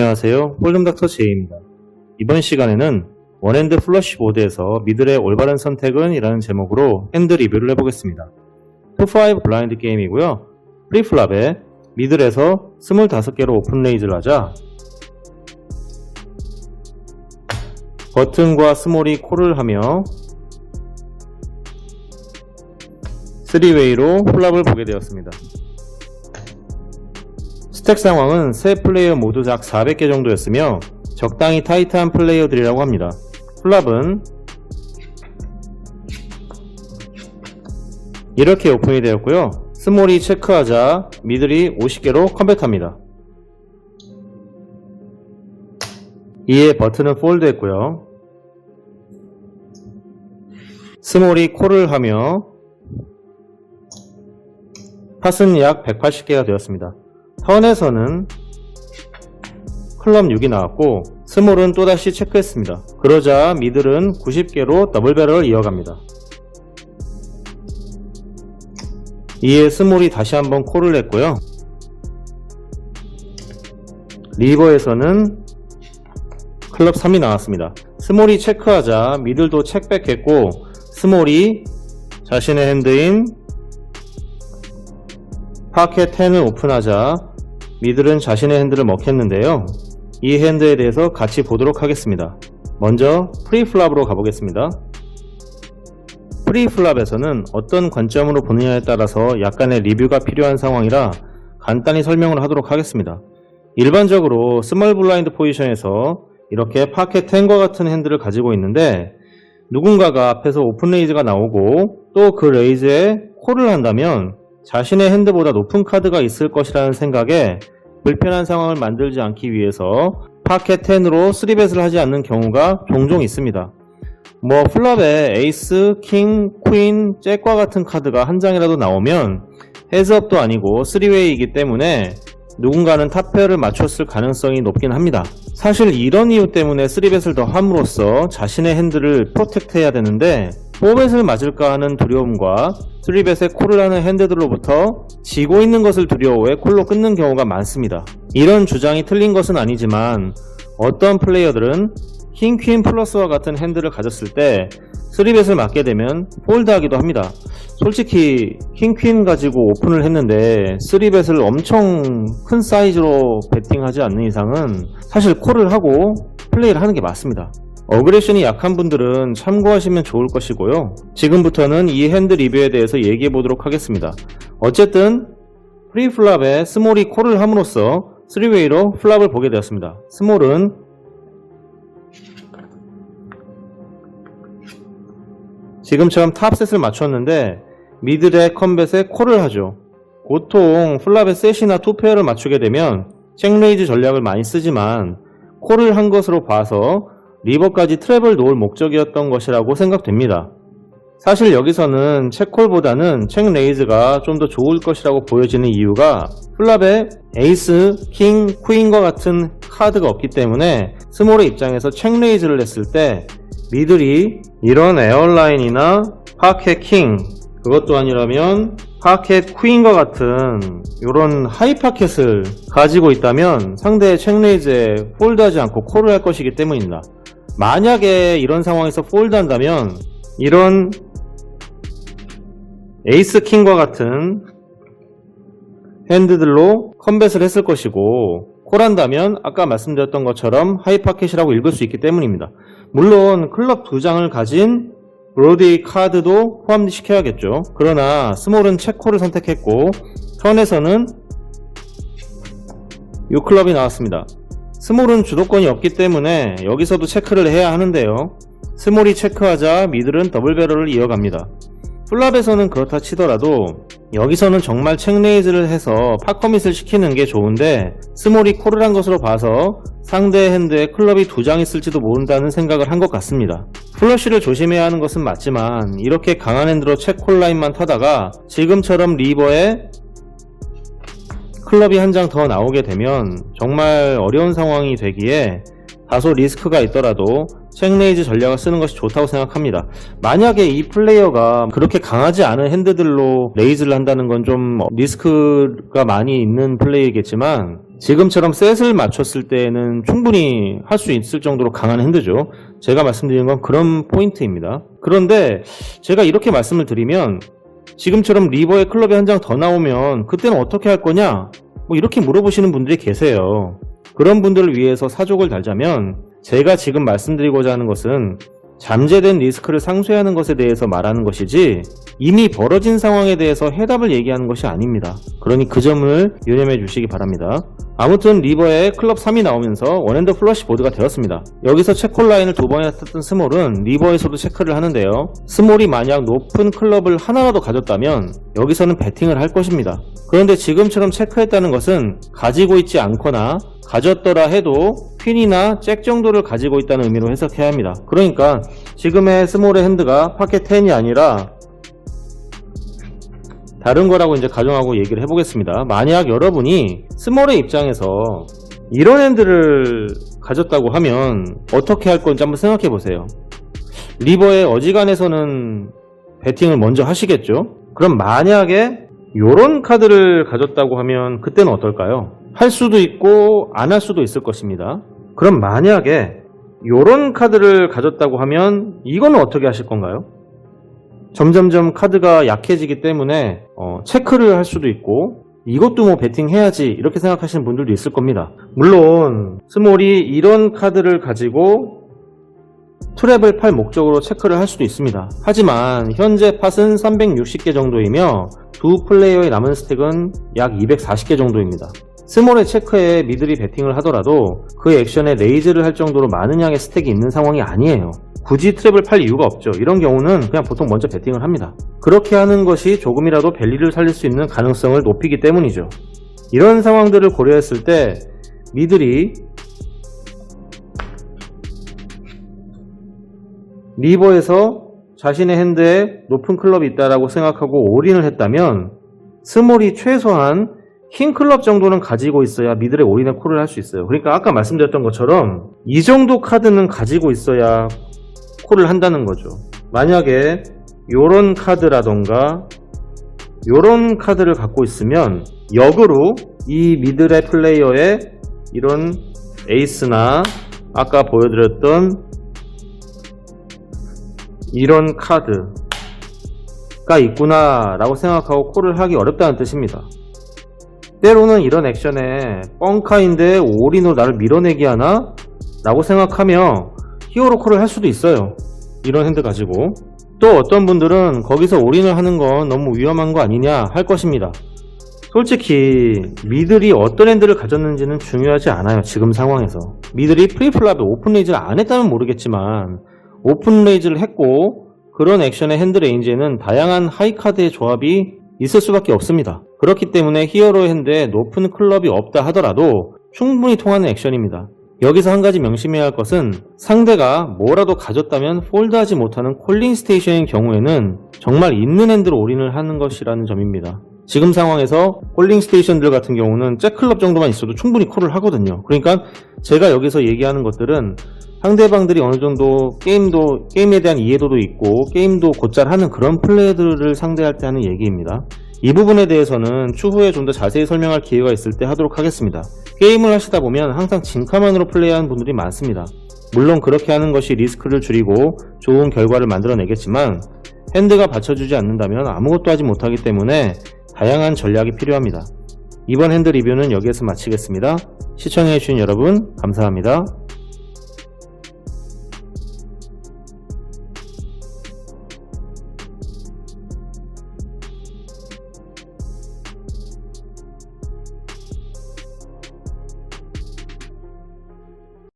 안녕하세요. 홀덤닥터 제이입니다. 이번 시간에는 원핸드 플러시 보드에서 미들의 올바른 선택은? 이라는 제목으로 핸드 리뷰를 해보겠습니다. 투5 블라인드 게임이고요. 프리플랍에 미들에서 25개로 오픈 레이즈를 하자 버튼과 스몰이 콜을 하며 3웨이로 플랍을 보게 되었습니다. 스택 상황은 세 플레이어 모두 약 400개 정도였으며 적당히 타이트한 플레이어들이라고 합니다. 플랍은 이렇게 오픈이 되었고요. 스몰이 체크하자 미들이 50개로 컴뱃합니다. 이에 버튼은 폴드 했고요. 스몰이 콜을 하며 팟은 약 180개가 되었습니다. 턴에서는 클럽 6이 나왔고 스몰은 또다시 체크했습니다. 그러자 미들은 90개로 더블 배럴을 이어갑니다. 이에 스몰이 다시 한번 콜을 했고요. 리버에서는 클럽 3이 나왔습니다. 스몰이 체크하자 미들도 체크백했고 스몰이 자신의 핸드인 파켓 10을 오픈하자 미들은 자신의 핸드를 먹혔는데요. 이 핸드에 대해서 같이 보도록 하겠습니다. 먼저 프리플랍으로 가보겠습니다. 프리플랍에서는 어떤 관점으로 보느냐에 따라서 약간의 리뷰가 필요한 상황이라 간단히 설명을 하도록 하겠습니다. 일반적으로 스몰 블라인드 포지션에서 이렇게 파켓 10과 같은 핸드를 가지고 있는데 누군가가 앞에서 오픈 레이즈가 나오고 또 그 레이즈에 콜을 한다면 자신의 핸드보다 높은 카드가 있을 것이라는 생각에 불편한 상황을 만들지 않기 위해서 파켓 10으로 3벳을 하지 않는 경우가 종종 있습니다. 플랍에 에이스, 킹, 퀸, 잭과 같은 카드가 한 장이라도 나오면 헤즈업도 아니고 3웨이이기 때문에 누군가는 탑페어를 맞췄을 가능성이 높긴 합니다. 사실 이런 이유 때문에 3벳을 더 함으로써 자신의 핸드를 프로텍트 해야 되는데 4벳을 맞을까 하는 두려움과 3벳에 콜을 하는 핸드들로부터 지고 있는 것을 두려워해 콜로 끊는 경우가 많습니다. 이런 주장이 틀린 것은 아니지만 어떤 플레이어들은 킹, 퀸 플러스와 같은 핸드를 가졌을 때 3벳을 맞게 되면 폴드하기도 합니다. 솔직히 킹, 퀸 가지고 오픈을 했는데 3벳을 엄청 큰 사이즈로 베팅하지 않는 이상은 사실 콜을 하고 플레이를 하는 게 맞습니다. 어그레션이 약한 분들은 참고하시면 좋을 것이고요. 지금부터는 이 핸드 리뷰에 대해서 얘기해 보도록 하겠습니다. 어쨌든 프리플랍에 스몰이 콜을 함으로써 3웨이로 플랍을 보게 되었습니다. 스몰은 지금처럼 탑셋을 맞췄는데 미들의 컴뱃에 콜을 하죠. 보통 플랍의 셋이나 투페어를 맞추게 되면 체크레이즈 전략을 많이 쓰지만 콜을 한 것으로 봐서 리버까지 트랩을 놓을 목적이었던 것이라고 생각됩니다. 사실 여기서는 체콜보다는 체크레이즈가 좀 더 좋을 것이라고 보여지는 이유가 플랍에 에이스, 킹, 퀸과 같은 카드가 없기 때문에 스몰의 입장에서 체크레이즈를 했을 때 미들이 이런 에어라인이나 파켓 킹, 그것도 아니라면 파켓 퀸과 같은 이런 하이 파켓을 가지고 있다면 상대의 체크레이즈에 폴드하지 않고 콜을 할 것이기 때문입니다. 만약에 이런 상황에서 폴드한다면 이런 에이스 킹과 같은 핸드들로 컴뱃을 했을 것이고 콜한다면 아까 말씀드렸던 것처럼 하이파켓이라고 읽을 수 있기 때문입니다. 물론 클럽 2장을 가진 브로디 카드도 포함시켜야겠죠. 그러나 스몰은 체콜을 선택했고 턴에서는 6클럽이 나왔습니다. 스몰은 주도권이 없기 때문에 여기서도 체크를 해야 하는데요. 스몰이 체크하자 미들은 더블 배럴을 이어갑니다. 플랍에서는 그렇다 치더라도 여기서는 정말 체크레이즈를 해서 팟커밋을 시키는 게 좋은데 스몰이 콜을 한 것으로 봐서 상대 핸드에 클럽이 2장 있을지도 모른다는 생각을 한 것 같습니다. 플러시를 조심해야 하는 것은 맞지만 이렇게 강한 핸드로 체크콜 라인만 타다가 지금처럼 리버에 클럽이 한 장 더 나오게 되면 정말 어려운 상황이 되기에 다소 리스크가 있더라도 체크레이즈 전략을 쓰는 것이 좋다고 생각합니다. 만약에 이 플레이어가 그렇게 강하지 않은 핸드들로 레이즈를 한다는 건 좀 리스크가 많이 있는 플레이겠지만 지금처럼 셋을 맞췄을 때는 충분히 할 수 있을 정도로 강한 핸드죠. 제가 말씀드리는 건 그런 포인트입니다. 그런데 제가 이렇게 말씀을 드리면 지금처럼 리버에 클럽이 한 장 더 나오면 그때는 어떻게 할 거냐? 뭐 이렇게 물어보시는 분들이 계세요. 그런 분들을 위해서 사족을 달자면 제가 지금 말씀드리고자 하는 것은 잠재된 리스크를 상쇄하는 것에 대해서 말하는 것이지 이미 벌어진 상황에 대해서 해답을 얘기하는 것이 아닙니다. 그러니 그 점을 유념해 주시기 바랍니다. 아무튼 리버에 클럽 3이 나오면서 원핸드 플러시 보드가 되었습니다. 여기서 체크홀 라인을 2번이나 탔던 스몰은 리버에서도 체크를 하는데요. 스몰이 만약 높은 클럽을 하나라도 가졌다면 여기서는 배팅을 할 것입니다. 그런데 지금처럼 체크했다는 것은 가지고 있지 않거나 가졌더라 해도 퀸이나 잭 정도를 가지고 있다는 의미로 해석해야 합니다. 그러니까 지금의 스몰의 핸드가 파켓 10이 아니라 다른 거라고 이제 가정하고 얘기를 해보겠습니다. 만약 여러분이 스몰의 입장에서 이런 핸드를 가졌다고 하면 어떻게 할 건지 한번 생각해 보세요. 리버의 어지간해서는 배팅을 먼저 하시겠죠? 그럼 만약에 이런 카드를 가졌다고 하면 그때는 어떨까요? 할 수도 있고 안 할 수도 있을 것입니다. 그럼 만약에 이런 카드를 가졌다고 하면 이거는 어떻게 하실 건가요? 점점점 카드가 약해지기 때문에 체크를 할 수도 있고 이것도 뭐 배팅해야지 이렇게 생각하시는 분들도 있을 겁니다. 물론 스몰이 이런 카드를 가지고 트랩을 팔 목적으로 체크를 할 수도 있습니다. 하지만 현재 팟은 360개 정도이며 두 플레이어의 남은 스택은 약 240개 정도입니다. 스몰의 체크에 미들이 배팅을 하더라도 그 액션에 레이즈를 할 정도로 많은 양의 스택이 있는 상황이 아니에요. 굳이 트랩을 팔 이유가 없죠. 이런 경우는 그냥 보통 먼저 배팅을 합니다. 그렇게 하는 것이 조금이라도 밸리를 살릴 수 있는 가능성을 높이기 때문이죠. 이런 상황들을 고려했을 때 미들이 리버에서 자신의 핸드에 높은 클럽이 있다라고 생각하고 올인을 했다면 스몰이 최소한 킹 클럽 정도는 가지고 있어야 미들에 올인에 콜을 할 수 있어요. 그러니까 아까 말씀드렸던 것처럼 이 정도 카드는 가지고 있어야 콜을 한다는 거죠. 만약에 요런 카드라던가 요런 카드를 갖고 있으면 역으로 이 미들의 플레이어의 이런 에이스나 아까 보여드렸던 이런 카드가 있구나 라고 생각하고 콜을 하기 어렵다는 뜻입니다. 때로는 이런 액션에 뻥카인데 올인으로 나를 밀어내기 하나? 라고 생각하며 히어로 콜을 할 수도 있어요. 이런 핸드 가지고. 또 어떤 분들은 거기서 올인을 하는 건 너무 위험한 거 아니냐 할 것입니다. 솔직히 미들이 어떤 핸드를 가졌는지는 중요하지 않아요. 지금 상황에서. 미들이 프리플랍에 오픈 레이즈를 안 했다면 모르겠지만 오픈 레이즈를 했고 그런 액션의 핸드 레인지에는 다양한 하이카드의 조합이 있을 수밖에 없습니다. 그렇기 때문에 히어로 핸드에 높은 클럽이 없다 하더라도 충분히 통하는 액션입니다. 여기서 한 가지 명심해야 할 것은 상대가 뭐라도 가졌다면 폴드하지 못하는 콜링 스테이션인 경우에는 정말 있는 핸드로 올인을 하는 것이라는 점입니다. 지금 상황에서 콜링 스테이션들 같은 경우는 잭클럽 정도만 있어도 충분히 콜을 하거든요. 그러니까 제가 여기서 얘기하는 것들은 상대방들이 어느 정도 게임에 대한 이해도도 있고 게임도 곧잘 하는 그런 플레이들을 상대할 때 하는 얘기입니다. 이 부분에 대해서는 추후에 좀 더 자세히 설명할 기회가 있을 때 하도록 하겠습니다. 게임을 하시다 보면 항상 진카만으로 플레이하는 분들이 많습니다. 물론 그렇게 하는 것이 리스크를 줄이고 좋은 결과를 만들어내겠지만 핸드가 받쳐주지 않는다면 아무것도 하지 못하기 때문에 다양한 전략이 필요합니다. 이번 핸드 리뷰는 여기에서 마치겠습니다. 시청해주신 여러분 감사합니다.